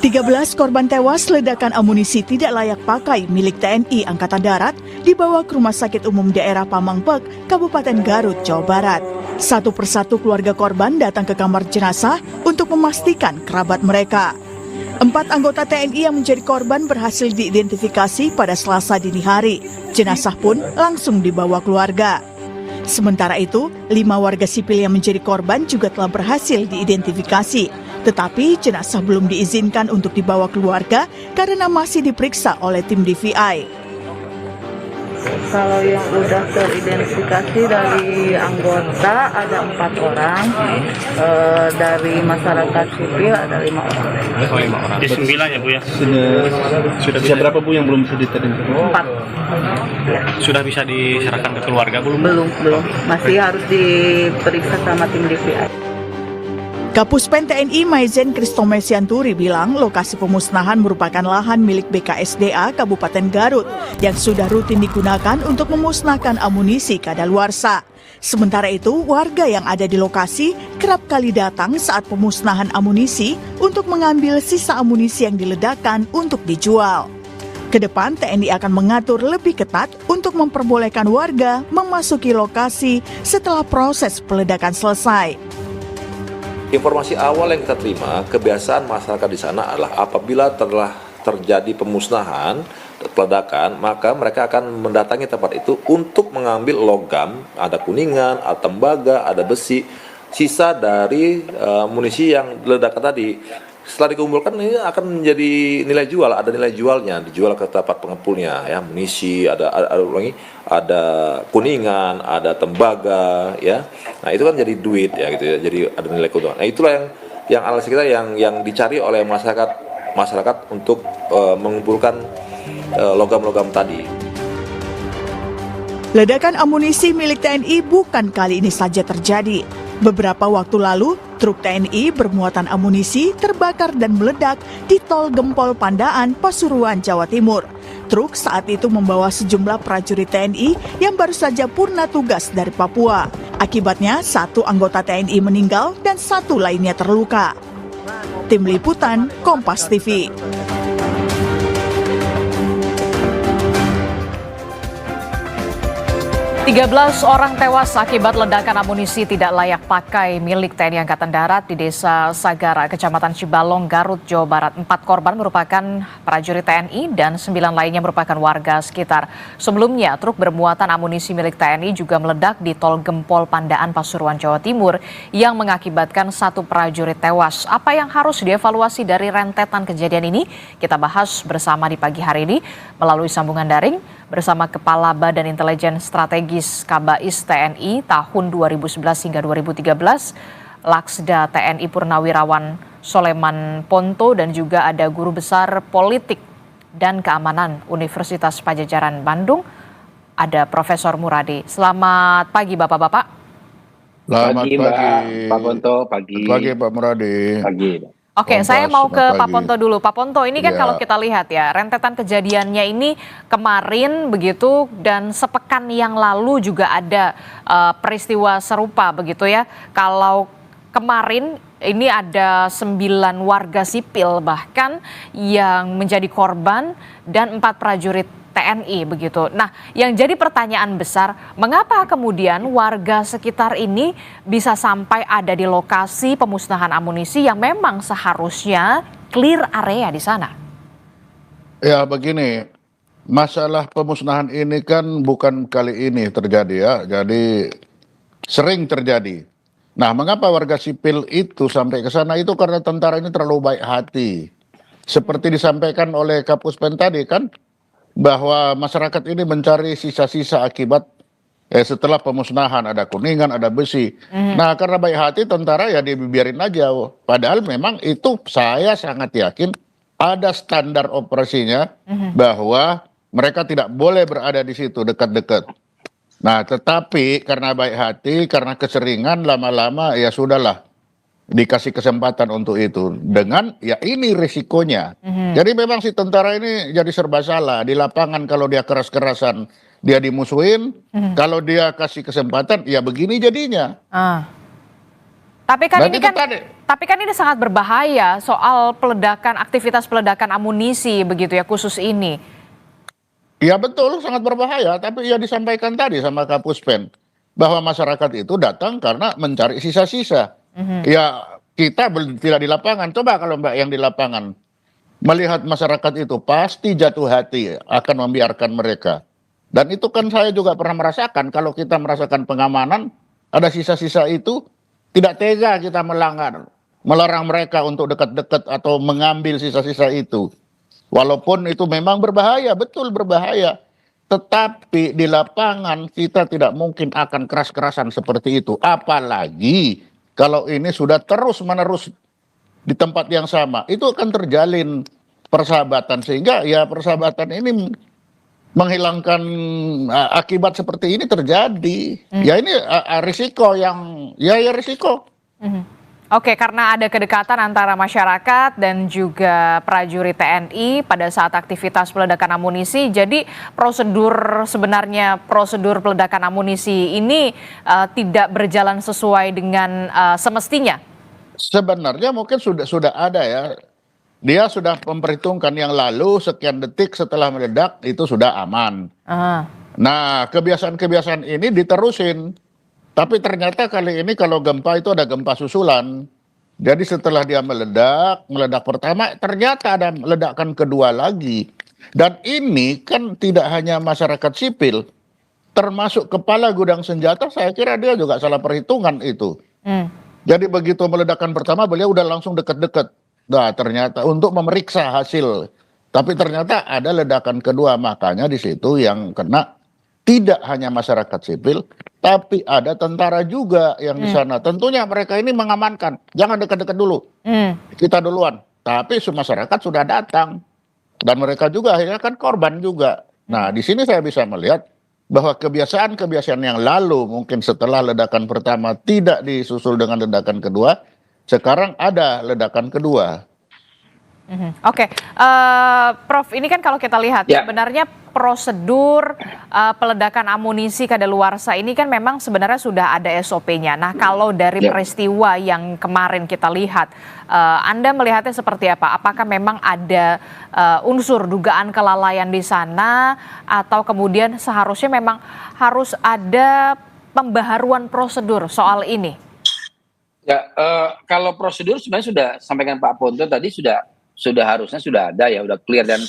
13 korban tewas ledakan amunisi tidak layak pakai milik TNI Angkatan Darat dibawa ke Rumah Sakit Umum Daerah Pamengpek, Kabupaten Garut, Jawa Barat. Satu persatu keluarga korban datang ke kamar jenazah untuk memastikan kerabat mereka. 4 anggota TNI yang menjadi korban berhasil diidentifikasi pada Selasa dini hari. Jenazah pun langsung dibawa keluarga. Sementara itu, 5 warga sipil yang menjadi korban juga telah berhasil diidentifikasi. Tetapi jenazah belum diizinkan untuk dibawa keluarga karena masih diperiksa oleh tim DVI. Kalau yang udah teridentifikasi dari anggota ada 4 orang, dari masyarakat sipil ada 5 orang. Oh, 5 orang. Di 9 ya Bu ya? Sudah bisa berapa Bu yang belum bisa diteridentifikasi? 4. Sudah bisa diserahkan ke keluarga belum? Belum. Masih harus diperiksa sama tim DVI. Kapuspen TNI Maizen Kristomesianturi bilang lokasi pemusnahan merupakan lahan milik BKSDA Kabupaten Garut yang sudah rutin digunakan untuk memusnahkan amunisi kadaluarsa. Sementara itu, warga yang ada di lokasi kerap kali datang saat pemusnahan amunisi untuk mengambil sisa amunisi yang diledakkan untuk dijual. Kedepan TNI akan mengatur lebih ketat untuk memperbolehkan warga memasuki lokasi setelah proses peledakan selesai. Informasi awal yang kita terima, kebiasaan masyarakat di sana adalah apabila telah terjadi pemusnahan, peledakan, maka mereka akan mendatangi tempat itu untuk mengambil logam, ada kuningan, ada tembaga, ada besi, sisa dari munisi yang diledakkan tadi. Setelah dikumpulkan ini akan menjadi nilai jual, ada nilai jualnya, dijual ke tempat pengepulnya, ya munisi, ada kuningan, ada tembaga, ya. Nah itu kan jadi duit ya gitu ya, jadi ada nilai keuntungan. Nah itulah yang analisis kita yang dicari oleh masyarakat untuk mengumpulkan logam-logam tadi. Ledakan amunisi milik TNI bukan kali ini saja terjadi. Beberapa waktu lalu, truk TNI bermuatan amunisi terbakar dan meledak di Tol Gempol Pandaan, Pasuruan, Jawa Timur. Truk saat itu membawa sejumlah prajurit TNI yang baru saja purna tugas dari Papua. Akibatnya, 1 anggota TNI meninggal dan 1 lainnya terluka. Tim Liputan, Kompas TV. 13 orang tewas akibat ledakan amunisi tidak layak pakai milik TNI Angkatan Darat di Desa Sagara, Kecamatan Cibalong, Garut, Jawa Barat. 4 korban merupakan prajurit TNI dan 9 lainnya merupakan warga sekitar. Sebelumnya, truk bermuatan amunisi milik TNI juga meledak di Tol Gempol Pandaan, Pasuruan, Jawa Timur yang mengakibatkan 1 prajurit tewas. Apa yang harus dievaluasi dari rentetan kejadian ini? Kita bahas bersama di pagi hari ini melalui sambungan daring bersama Kepala Badan Intelijen Strategis Kabais TNI tahun 2011 hingga 2013, Laksda TNI Purnawirawan Soleman Ponto, dan juga ada Guru Besar Politik dan Keamanan Universitas Padjadjaran Bandung, ada Profesor Muradi. Selamat pagi Bapak-Bapak. Selamat pagi, Pak Ponto. Pagi Pak Muradi. Pagi. Oke, Kompas, saya mau ke pagi. Pak Ponto dulu. Pak Ponto, ini kan Ya. kalau kita lihat ya, rentetan kejadiannya ini kemarin begitu dan sepekan yang lalu juga ada peristiwa serupa begitu ya. Kalau kemarin ini ada 9 warga sipil bahkan yang menjadi korban dan 4 prajurit TNI begitu. Nah, yang jadi pertanyaan besar, mengapa kemudian warga sekitar ini bisa sampai ada di lokasi pemusnahan amunisi yang memang seharusnya clear area di sana? Ya begini, masalah pemusnahan ini kan bukan kali ini terjadi ya, jadi sering terjadi. Nah, mengapa warga sipil itu sampai ke sana itu karena tentara ini terlalu baik hati. Seperti disampaikan oleh Kapuspen tadi kan, bahwa masyarakat ini mencari sisa-sisa akibat setelah pemusnahan, ada kuningan, ada besi. Nah, karena baik hati tentara ya dibiarin aja. Padahal memang itu saya sangat yakin ada standar operasinya bahwa mereka tidak boleh berada di situ dekat-dekat. Nah, tetapi karena baik hati, karena keseringan lama-lama ya sudahlah. Dikasih kesempatan untuk itu dengan ya ini risikonya. Jadi memang si tentara ini jadi serba salah di lapangan. Kalau dia keras-kerasan dia dimusuhin, kalau dia kasih kesempatan ya begini jadinya. Tapi kan Dan ini itu kan tadi. tapi kan ini sangat berbahaya soal aktivitas peledakan amunisi begitu ya khusus ini. Ya betul, sangat berbahaya. Tapi ya disampaikan tadi sama Kapuspen bahwa masyarakat itu datang karena mencari sisa-sisa. Ya kita tidak di lapangan. Coba kalau Mbak yang di lapangan melihat masyarakat itu pasti jatuh hati akan membiarkan mereka. Dan itu kan saya juga pernah merasakan kalau kita merasakan pengamanan ada sisa-sisa itu tidak tega kita melarang mereka untuk dekat-dekat atau mengambil sisa-sisa itu. Walaupun itu memang berbahaya, betul berbahaya. Tetapi di lapangan kita tidak mungkin akan keras-kerasan seperti itu. Apalagi kalau ini sudah terus-menerus di tempat yang sama. Itu akan terjalin persahabatan. Sehingga ya persahabatan ini menghilangkan akibat seperti ini terjadi. Ya ini risiko yang, ya risiko. Oke, karena ada kedekatan antara masyarakat dan juga prajurit TNI pada saat aktivitas peledakan amunisi. Jadi prosedur peledakan amunisi ini tidak berjalan sesuai dengan semestinya. Sebenarnya mungkin sudah ada ya. Dia sudah memperhitungkan yang lalu sekian detik setelah meledak itu sudah aman. Nah, kebiasaan-kebiasaan ini diterusin. Tapi ternyata kali ini kalau gempa itu ada gempa susulan. Jadi setelah dia meledak pertama, ternyata ada ledakan kedua lagi. Dan ini kan tidak hanya masyarakat sipil, termasuk kepala gudang senjata, saya kira dia juga salah perhitungan itu. Jadi begitu meledakan pertama, beliau udah langsung deket-deket. Nah, ternyata untuk memeriksa hasil. Tapi ternyata ada ledakan kedua, makanya di situ yang kena tidak hanya masyarakat sipil, tapi ada tentara juga yang di sana. Tentunya mereka ini mengamankan, jangan dekat-dekat dulu, kita duluan. Tapi masyarakat sudah datang dan mereka juga akhirnya kan korban juga. Nah, di sini saya bisa melihat bahwa kebiasaan-kebiasaan yang lalu mungkin setelah ledakan pertama tidak disusul dengan ledakan kedua, sekarang ada ledakan kedua. Oke, Prof, ini kan kalau kita lihat sebenarnya prosedur peledakan amunisi kadaluarsa ini kan memang sebenarnya sudah ada SOP-nya. Nah, kalau dari peristiwa yang kemarin kita lihat, Anda melihatnya seperti apa? Apakah memang ada unsur dugaan kelalaian di sana atau kemudian seharusnya memang harus ada pembaharuan prosedur soal ini? Ya, kalau prosedur sebenarnya sudah sampaikan Pak Ponto tadi harusnya sudah ada ya, udah clear. Dan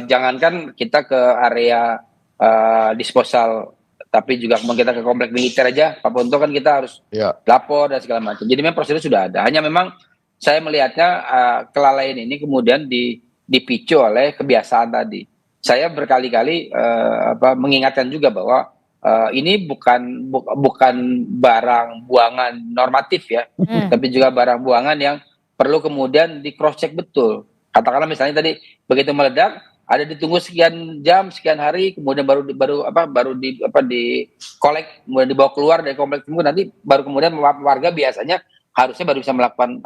jangankan kita ke area disposal, tapi juga kita ke komplek militer aja, Pak Ponto, kan kita harus lapor dan segala macam. Jadi memang prosedur sudah ada. Hanya memang saya melihatnya kelalaian ini kemudian dipicu oleh kebiasaan tadi. Saya berkali-kali mengingatkan juga bahwa ini bukan barang buangan normatif ya, tapi juga barang buangan yang perlu kemudian di cross check betul. Katakanlah misalnya tadi begitu meledak, ada ditunggu sekian jam, sekian hari, kemudian baru di kolek, kemudian dibawa keluar dari komplek tersebut, nanti baru kemudian warga biasanya harusnya baru bisa melakukan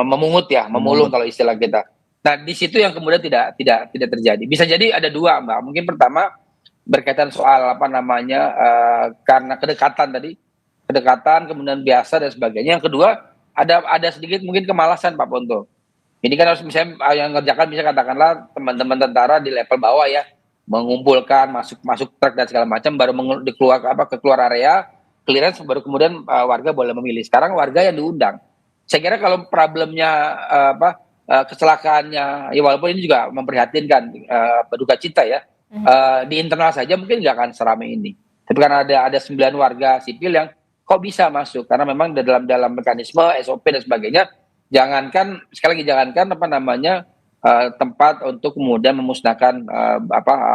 memungut ya, memulung kalau istilah kita. Nah, di situ yang kemudian tidak terjadi. Bisa jadi ada dua, Mbak. Mungkin pertama berkaitan soal karena kedekatan kemudian biasa dan sebagainya. Yang kedua ada sedikit mungkin kemalasan Pak Ponto. Ini kan harus misalnya yang ngerjakan bisa katakanlah teman-teman tentara di level bawah ya, mengumpulkan masuk truk dan segala macam, baru keluar area clearance, baru kemudian warga boleh memilih. Sekarang warga yang diundang. Saya kira kalau problemnya kecelakaannya ya, walaupun ini juga memprihatinkan, berduka cita ya, di internal saja mungkin nggak akan seramai ini. Tapi karena ada 9 warga sipil yang kok bisa masuk, karena memang dalam mekanisme SOP dan sebagainya, jangankan tempat untuk kemudian memusnahkan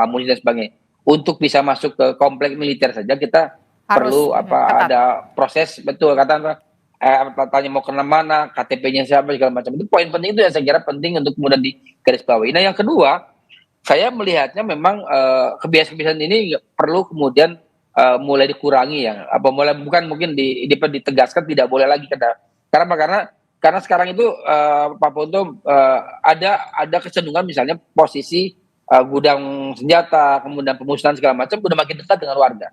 amunisi dan sebagainya, untuk bisa masuk ke komplek militer saja kita perlu ada proses betul, tanya mau ke mana, KTP-nya siapa segala macam. Itu poin penting, itu yang saya kira penting untuk kemudian digarisbawahi. Nah, yang kedua, saya melihatnya memang kebiasaan-kebiasaan ini perlu kemudian mulai dikurangi ya, bukan mungkin ditegaskan tidak boleh lagi, karena sekarang itu Pak Ponto ada kecenderungan misalnya posisi gudang senjata kemudian pemusnahan segala macam udah makin dekat dengan warga.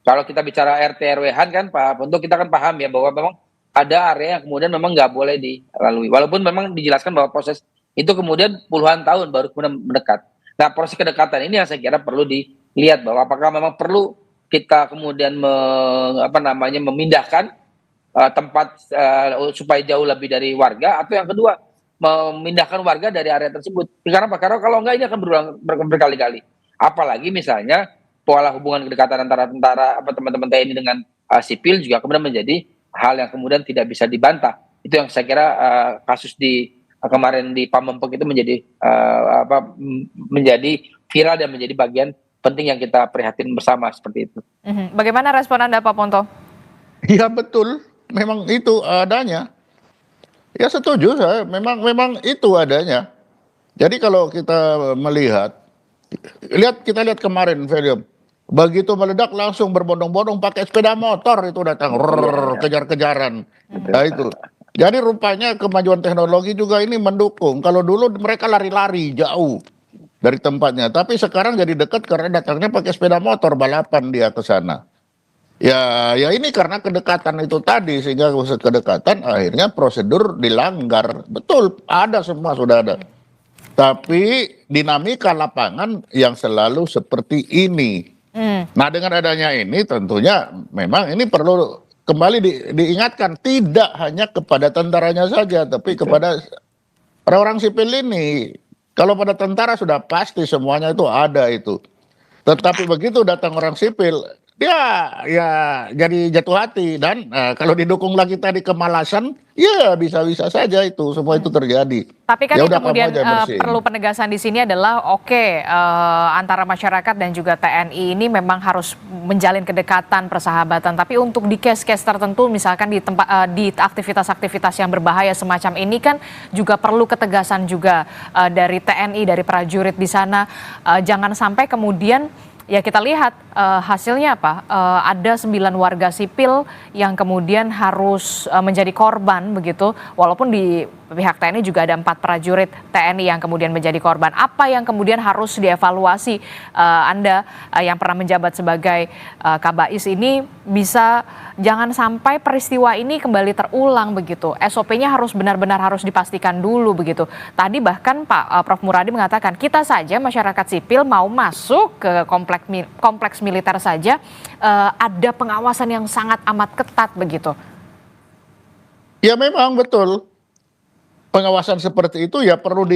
Kalau kita bicara RT RW-an kan Pak Ponto, kita kan paham ya bahwa memang ada area yang kemudian memang nggak boleh dilalui. Walaupun memang dijelaskan bahwa proses itu kemudian puluhan tahun baru kemudian mendekat. Nah, proses kedekatan ini yang saya kira perlu dilihat bahwa apakah memang perlu kita kemudian memindahkan tempat supaya jauh lebih dari warga, atau yang kedua memindahkan warga dari area tersebut. Karena apa? Karena kalau enggak ini akan berulang berkali-kali. Apalagi misalnya pola hubungan kedekatan antara tentara teman-teman TNI dengan sipil juga kemudian menjadi hal yang kemudian tidak bisa dibantah. Itu yang saya kira kasus kemarin di Pamengpeuk itu menjadi viral dan menjadi bagian penting yang kita prihatin bersama seperti itu. Bagaimana respon Anda, Pak Ponto? Ya betul, memang itu adanya. Ya setuju saya, memang itu adanya. Jadi kalau kita melihat, kita lihat kemarin film, begitu meledak langsung berbondong-bondong pakai sepeda motor itu datang, kejar-kejaran. Nah itu. Jadi rupanya kemajuan teknologi juga ini mendukung. Kalau dulu mereka lari-lari jauh dari tempatnya, tapi sekarang jadi dekat karena datangnya pakai sepeda motor, balapan dia ke sana. Ya ini karena kedekatan itu tadi, sehingga kedekatan akhirnya prosedur dilanggar. Betul, ada semua sudah ada. Tapi dinamika lapangan yang selalu seperti ini. Nah dengan adanya ini tentunya memang ini perlu kembali diingatkan, tidak hanya kepada tentaranya saja, tapi kepada orang-orang sipil ini. Kalau pada tentara sudah pasti semuanya itu ada itu. Tetapi begitu datang orang sipil, dia ya jadi jatuh hati. Dan kalau didukung lagi tadi kemalasan, ya bisa-bisa saja itu semua itu terjadi. Tapi kan ya yang udah, kemudian kamu aja bersihin. perlu penegasan di sini adalah antara masyarakat dan juga TNI ini memang harus menjalin kedekatan, persahabatan. Tapi untuk di case-case tertentu, misalkan di aktivitas-aktivitas yang berbahaya semacam ini kan juga perlu ketegasan juga dari TNI, dari prajurit di sana. Jangan sampai kemudian ya kita lihat hasilnya apa, ada 9 warga sipil yang kemudian harus menjadi korban begitu, walaupun di pihak TNI juga ada 4 prajurit TNI yang kemudian menjadi korban. Apa yang kemudian harus dievaluasi Anda yang pernah menjabat sebagai Kabais ini, bisa jangan sampai peristiwa ini kembali terulang begitu. SOP-nya harus benar-benar harus dipastikan dulu begitu. Tadi bahkan Prof. Muradi mengatakan kita saja masyarakat sipil mau masuk ke kompleks militer saja ada pengawasan yang sangat amat ketat begitu. Ya memang betul. Pengawasan seperti itu ya perlu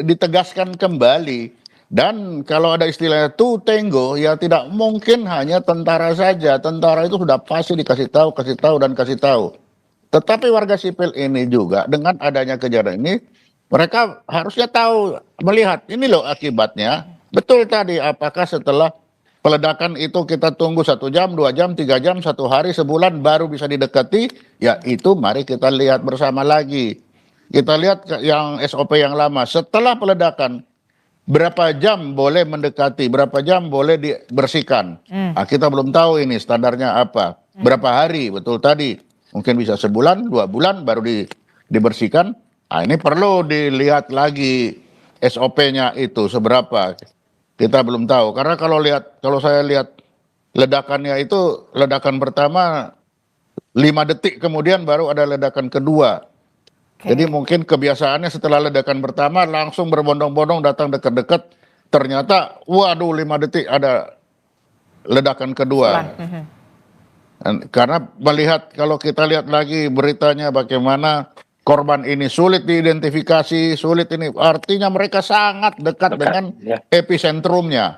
ditegaskan kembali. Dan kalau ada istilahnya tu tenggo, ya tidak mungkin hanya tentara saja. Tentara itu sudah pasti dikasih tahu, dan kasih tahu. Tetapi warga sipil ini juga dengan adanya kejadian ini, mereka harusnya tahu, melihat ini loh akibatnya. Betul tadi, apakah setelah peledakan itu kita tunggu 1 jam, 2 jam, 3 jam, 1 hari, sebulan baru bisa didekati? Ya itu mari kita lihat bersama lagi. Kita lihat yang SOP yang lama, setelah peledakan, berapa jam boleh mendekati, berapa jam boleh dibersihkan. Nah, kita belum tahu ini standarnya apa. Berapa hari, betul tadi. Mungkin bisa sebulan, 2 bulan baru dibersihkan. Nah, ini perlu dilihat lagi SOP-nya itu seberapa. Kita belum tahu. Karena kalau saya lihat ledakannya itu, ledakan pertama 5 detik kemudian baru ada ledakan kedua. Jadi mungkin kebiasaannya setelah ledakan pertama langsung berbondong-bondong datang dekat-dekat, ternyata waduh 5 detik ada ledakan kedua. Karena kalau kita lihat lagi beritanya bagaimana korban ini sulit diidentifikasi, artinya mereka sangat dekat dengan episentrumnya.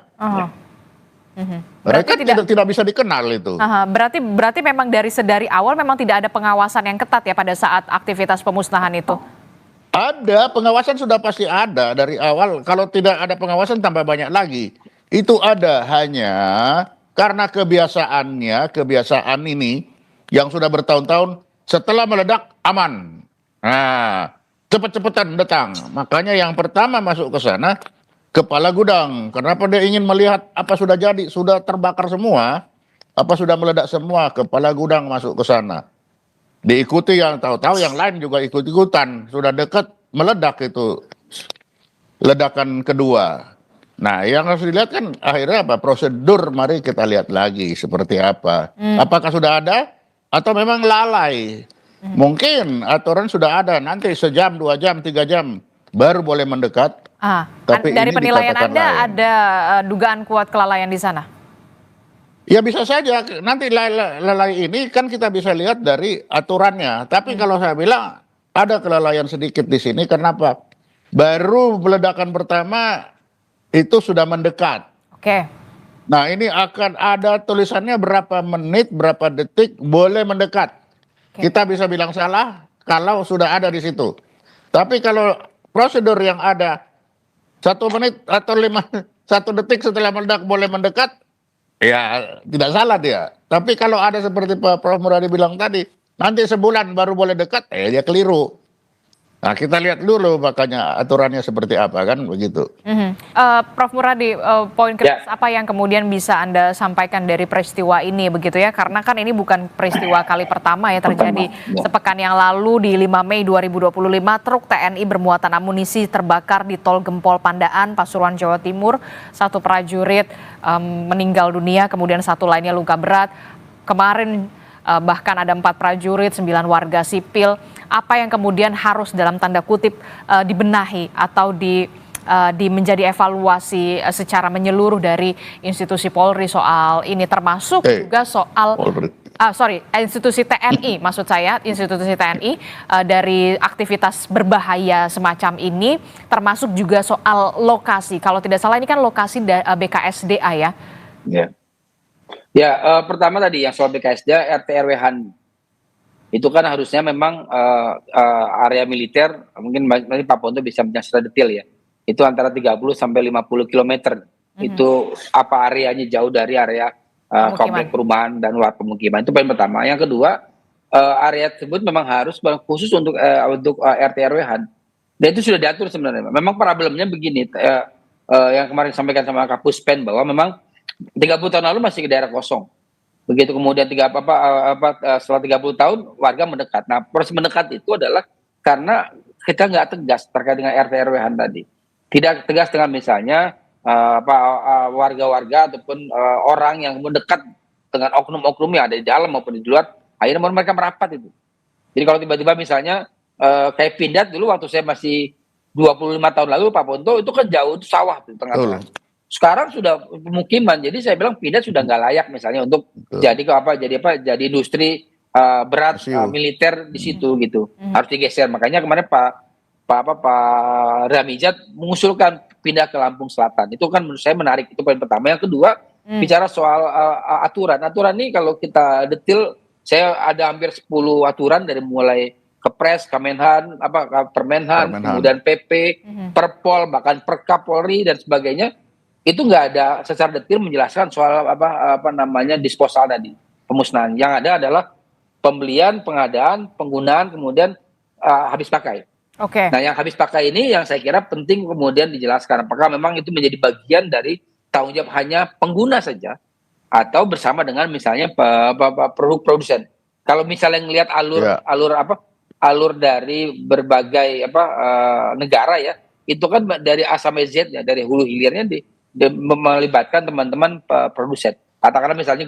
Mereka tidak bisa dikenal itu. Berarti memang dari awal memang tidak ada pengawasan yang ketat ya pada saat aktivitas pemusnahan itu. Ada, pengawasan sudah pasti ada dari awal. Kalau tidak ada pengawasan tambah banyak lagi. Itu ada, hanya karena kebiasaan ini yang sudah bertahun-tahun setelah meledak aman. Nah, cepet-cepetan datang. Makanya yang pertama masuk ke sana kepala gudang. Kenapa dia ingin melihat apa sudah jadi, sudah terbakar semua, apa sudah meledak semua, kepala gudang masuk ke sana. Diikuti yang tahu-tahu yang lain juga ikut-ikutan, sudah dekat meledak itu ledakan kedua. Nah, yang harus dilihat kan akhirnya apa? Prosedur, mari kita lihat lagi seperti apa. Apakah sudah ada atau memang lalai? Mungkin aturan sudah ada, nanti sejam, 2 jam, 3 jam baru boleh mendekat. Tapi dari ini penilaian dikatakan Anda lain. ada dugaan kuat kelalaian di sana? Ya bisa saja, nanti lalai ini kan kita bisa lihat dari aturannya. Tapi kalau saya bilang ada kelalaian sedikit di sini, kenapa? Baru ledakan pertama itu sudah mendekat. Oke. Nah ini akan ada tulisannya berapa menit, berapa detik boleh mendekat. Kita bisa bilang salah kalau sudah ada di situ. Tapi kalau prosedur yang ada 1 menit atau 1 detik setelah meledak boleh mendekat, ya tidak salah dia. Tapi kalau ada seperti Pak Prof Muradi bilang tadi, nanti sebulan baru boleh dekat, dia keliru. Nah kita lihat dulu makanya aturannya seperti apa kan begitu. Prof Muradi, poin kritis apa yang kemudian bisa Anda sampaikan dari peristiwa ini begitu ya? Karena kan ini bukan peristiwa kali pertama ya terjadi. Sepekan yang lalu di 5 Mei 2025 truk TNI bermuatan amunisi terbakar di Tol Gempol Pandaan, Pasuruan, Jawa Timur. 1 prajurit meninggal dunia, kemudian 1 lainnya luka berat. Kemarin bahkan ada 4 prajurit, 9 warga sipil. Apa yang kemudian harus dalam tanda kutip dibenahi atau menjadi evaluasi secara menyeluruh dari institusi Polri soal ini, termasuk juga soal institusi TNI, maksud saya institusi TNI dari aktivitas berbahaya semacam ini, termasuk juga soal lokasi. Kalau tidak salah ini kan lokasi BKSDA ya. Pertama tadi yang soal BKSDA RT RW Han. Itu kan harusnya memang area militer, mungkin nanti Pak Ponto bisa menjelaskan detail ya. Itu antara 30 sampai 50 km. Itu apa areanya jauh dari area komplek perumahan dan luar pemukiman. Itu poin pertama. Yang kedua, area tersebut memang harus khusus untuk RT RW Han. Dan itu sudah diatur sebenarnya. Memang problemnya begini, yang kemarin disampaikan sama Kapus Pen bahwa memang 30 tahun lalu masih ke daerah kosong. Begitu kemudian setelah 30 tahun warga mendekat. Nah, proses mendekat itu adalah karena kita nggak tegas terkait dengan RT RW-an tadi. Tidak tegas dengan misalnya warga-warga ataupun orang yang mendekat dengan oknum-oknum yang ada di dalam maupun di luar, akhirnya mereka merapat itu. Jadi kalau tiba-tiba misalnya kayak Pindad dulu waktu saya masih 25 tahun lalu Pak Ponto, itu kan jauh, itu sawah di tengah-tengah. Sekarang sudah pemukiman, jadi saya bilang Pindad sudah nggak layak misalnya untuk jadi industri berat militer di situ gitu, harus digeser. Makanya kemarin Pak Ramijat mengusulkan pindah ke Lampung Selatan. Itu kan menurut saya menarik, itu poin pertama. Yang kedua, bicara soal aturan ini kalau kita detail, saya ada hampir 10 aturan dari mulai Kepres, Kemenhan, Permenhan, kemudian PP, Perpol, bahkan Perkap Polri dan sebagainya. Itu nggak ada secara detail menjelaskan soal disposal tadi, pemusnahan. Yang ada adalah pembelian, pengadaan, penggunaan, kemudian habis pakai. Nah, yang habis pakai ini yang saya kira penting kemudian dijelaskan. Apakah memang itu menjadi bagian dari tanggung jawab hanya pengguna saja, atau bersama dengan misalnya produsen. Kalau misalnya ngelihat alur dari berbagai negara ya, itu kan dari A sampai Z ya, dari hulu hilirnya melibatkan teman-teman produsen. Katakanlah misalnya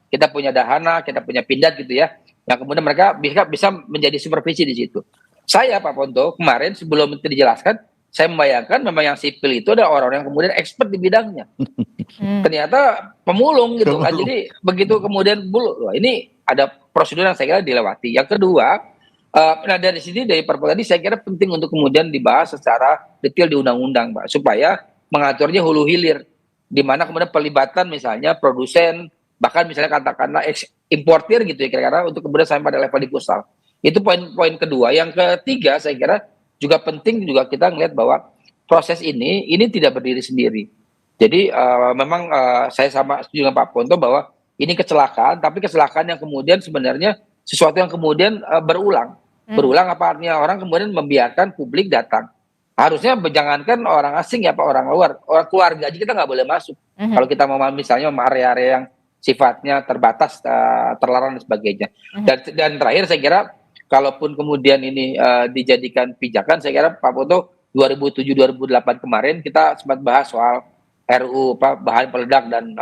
kita punya Dahana, kita punya Pindad gitu ya. Nah kemudian mereka bisa menjadi supervisi di situ. Saya Pak Ponto kemarin sebelum itu dijelaskan, saya membayangkan memang yang sipil itu ada orang-orang yang kemudian expert di bidangnya. Ternyata pemulung gitu kan. Jadi begitu kemudian ini ada prosedur yang saya kira dilewati. Yang kedua, dari sini dari Perpol tadi saya kira penting untuk kemudian dibahas secara detail di undang-undang Pak, supaya mengaturnya hulu hilir, di mana kemudian pelibatan misalnya produsen, bahkan misalnya katakanlah importir gitu ya kira-kira, untuk kemudian sampai pada level disposal. Itu poin kedua. Yang ketiga saya kira juga penting juga kita melihat bahwa proses ini tidak berdiri sendiri. Jadi memang saya sama setuju dengan Pak Ponto bahwa ini kecelakaan, tapi kecelakaan yang kemudian sebenarnya sesuatu yang kemudian berulang. Berulang apa artinya? Orang kemudian membiarkan publik datang. Harusnya jangankan orang asing ya Pak, orang luar, orang keluarga aja kita nggak boleh masuk. Kalau kita mau misalnya area-area yang sifatnya terbatas, terlarang dan sebagainya. Dan terakhir saya kira, kalaupun kemudian ini dijadikan pijakan, saya kira Pak Ponto 2007-2008 kemarin kita sempat bahas soal RUU bahan peledak dan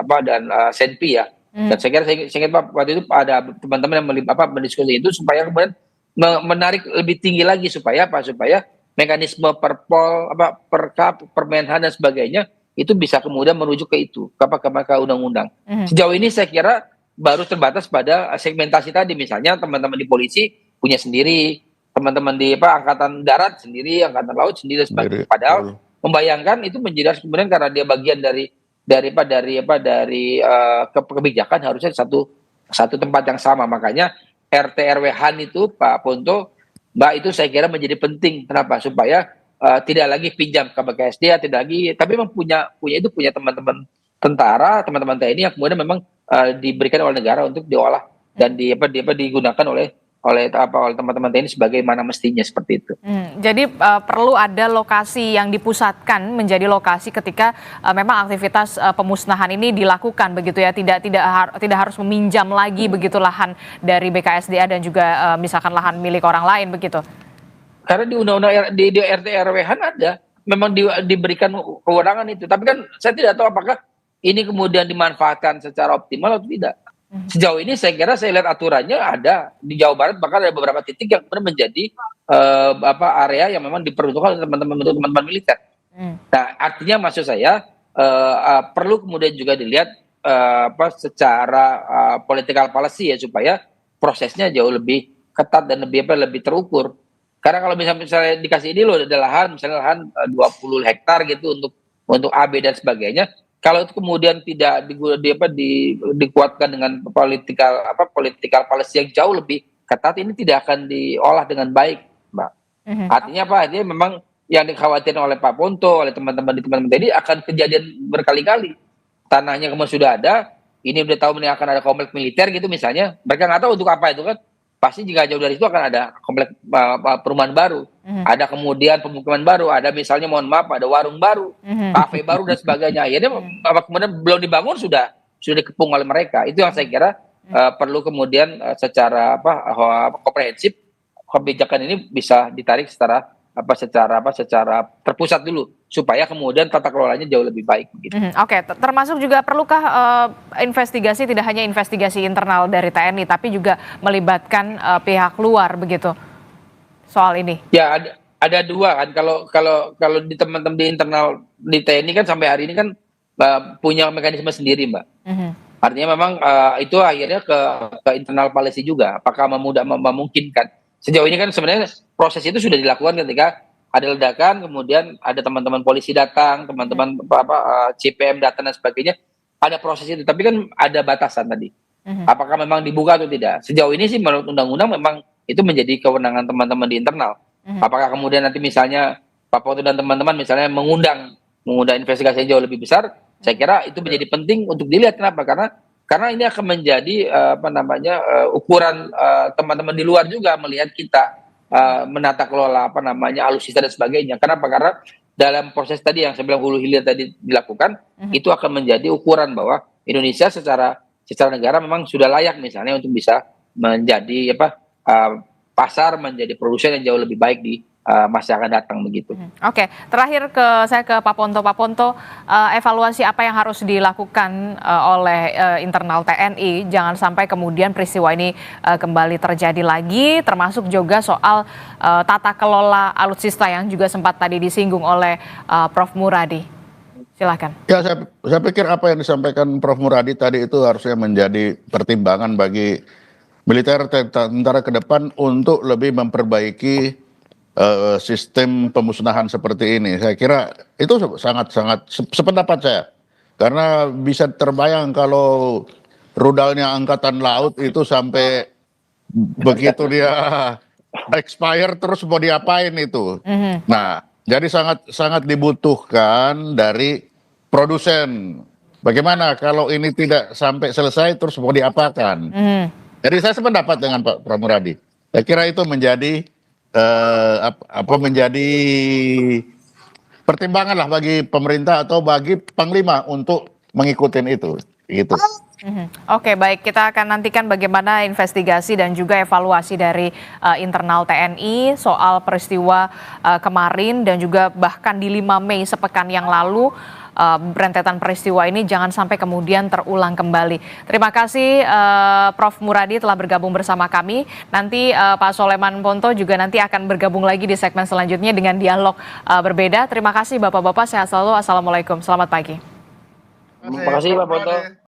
senpi ya. Dan saya kira saya ingat Pak, waktu itu ada teman-teman yang mendiskusi itu supaya kemudian menarik lebih tinggi lagi supaya mekanisme perpol, perkap, permenhan dan sebagainya itu bisa kemudian merujuk ke itu, ke undang-undang. Sejauh ini saya kira baru terbatas pada segmentasi tadi, misalnya teman-teman di polisi punya sendiri, teman-teman di Angkatan Darat sendiri, Angkatan Laut sendiri dan sebagainya. Padahal membayangkan itu menjadi kemudian karena dia bagian dari kebijakan harusnya satu tempat yang sama. Makanya RT RW Han itu Pak Ponto, Mbak, itu saya kira menjadi penting. Kenapa? Supaya tidak lagi pinjam ke BKSD, tidak lagi, tapi memang punya teman-teman tentara, teman-teman TNI yang kemudian memang diberikan oleh negara untuk diolah dan digunakan oleh teman-teman TNI sebagaimana mestinya, seperti itu. Jadi perlu ada lokasi yang dipusatkan menjadi lokasi ketika memang aktivitas pemusnahan ini dilakukan begitu ya, tidak harus meminjam lagi begitu lahan dari BKSDA dan juga misalkan lahan milik orang lain begitu. Karena di undang-undang di RT RW Han ada memang diberikan kewenangan itu, tapi kan saya tidak tahu apakah ini kemudian dimanfaatkan secara optimal atau tidak. Sejauh ini saya kira saya lihat aturannya ada di Jawa Barat, bahkan ada beberapa titik yang kemudian menjadi area yang memang diperuntukkan oleh teman-teman militer. Nah, artinya maksud saya perlu kemudian juga dilihat secara political policy ya, supaya prosesnya jauh lebih ketat dan lebih terukur. Karena kalau misalnya dikasih ini loh, ada lahan, misalnya lahan 20 hektar gitu untuk AB dan sebagainya. Kalau itu kemudian tidak dikuatkan dengan political policy yang jauh lebih ketat, ini tidak akan diolah dengan baik, Mbak. Artinya apa? Artinya memang yang dikhawatirkan oleh Pak Ponto, oleh teman-teman tadi akan kejadian berkali-kali. Tanahnya kemudian sudah ada, ini udah tahu ini akan ada komplek militer gitu misalnya, mereka nggak tahu untuk apa itu kan. Pasti jika jauh dari itu akan ada komplek perumahan baru, ada kemudian pemukiman baru, ada misalnya mohon maaf ada warung baru, kafe baru dan sebagainya. Akhirnya kemudian belum dibangun sudah dikepung oleh mereka. Itu yang saya kira perlu kemudian secara komprehensif kebijakan ini bisa ditarik secara terpusat dulu supaya kemudian tata kelolanya jauh lebih baik. Oke, termasuk juga perlukah investigasi, tidak hanya investigasi internal dari TNI tapi juga melibatkan pihak luar begitu soal ini? Ya ada dua kan, kalau di teman-teman di internal di TNI kan sampai hari ini kan punya mekanisme sendiri, Mbak. Artinya memang itu akhirnya ke internal policy juga, apakah memungkinkan. Sejauh ini kan sebenarnya proses itu sudah dilakukan ketika ada ledakan, kemudian ada teman-teman polisi datang, teman-teman CPM datang dan sebagainya, ada proses itu. Tapi kan ada batasan tadi. Apakah memang dibuka atau tidak? Sejauh ini sih menurut undang-undang memang itu menjadi kewenangan teman-teman di internal. Apakah kemudian nanti misalnya Pak Ponto dan teman-teman misalnya mengundang investigasi yang jauh lebih besar, saya kira itu menjadi penting untuk dilihat. Kenapa? Karena ini akan menjadi ukuran teman-teman di luar juga melihat kita menata kelola alutsista dan sebagainya. Kenapa? Karena dalam proses tadi yang saya bilang hulu hilir tadi dilakukan, itu akan menjadi ukuran bahwa Indonesia secara negara memang sudah layak misalnya untuk bisa menjadi pasar, menjadi produsen yang jauh lebih baik di masa akan datang begitu. Oke, terakhir saya ke Pak Ponto. Pak Ponto, evaluasi apa yang harus dilakukan oleh internal TNI, jangan sampai kemudian peristiwa ini kembali terjadi lagi, termasuk juga soal tata kelola alutsista yang juga sempat tadi disinggung oleh Prof. Muradi. Silakan. Ya, saya pikir apa yang disampaikan Prof. Muradi tadi itu harusnya menjadi pertimbangan bagi militer tentara ke depan untuk lebih memperbaiki sistem pemusnahan seperti ini. Saya kira itu sangat-sangat sependapat saya. Karena bisa terbayang kalau rudalnya Angkatan Laut itu sampai begitu dia expire terus mau diapain itu. Nah, jadi sangat dibutuhkan dari produsen. Bagaimana kalau ini tidak sampai selesai terus mau diapakan? Jadi saya sependapat dengan Pak Pramuradi. Saya kira itu menjadi menjadi pertimbangan lah bagi pemerintah atau bagi panglima untuk mengikuti itu gitu. Oke, baik. Kita akan nantikan bagaimana investigasi dan juga evaluasi dari internal TNI soal peristiwa kemarin dan juga bahkan di 5 Mei sepekan yang lalu. Rentetan peristiwa ini jangan sampai kemudian terulang kembali. Terima kasih Prof. Muradi telah bergabung bersama kami. Nanti Pak Soleman Ponto juga nanti akan bergabung lagi di segmen selanjutnya dengan dialog berbeda. Terima kasih Bapak-Bapak, sehat selalu. Assalamualaikum, selamat pagi. Terima kasih Pak Ponto.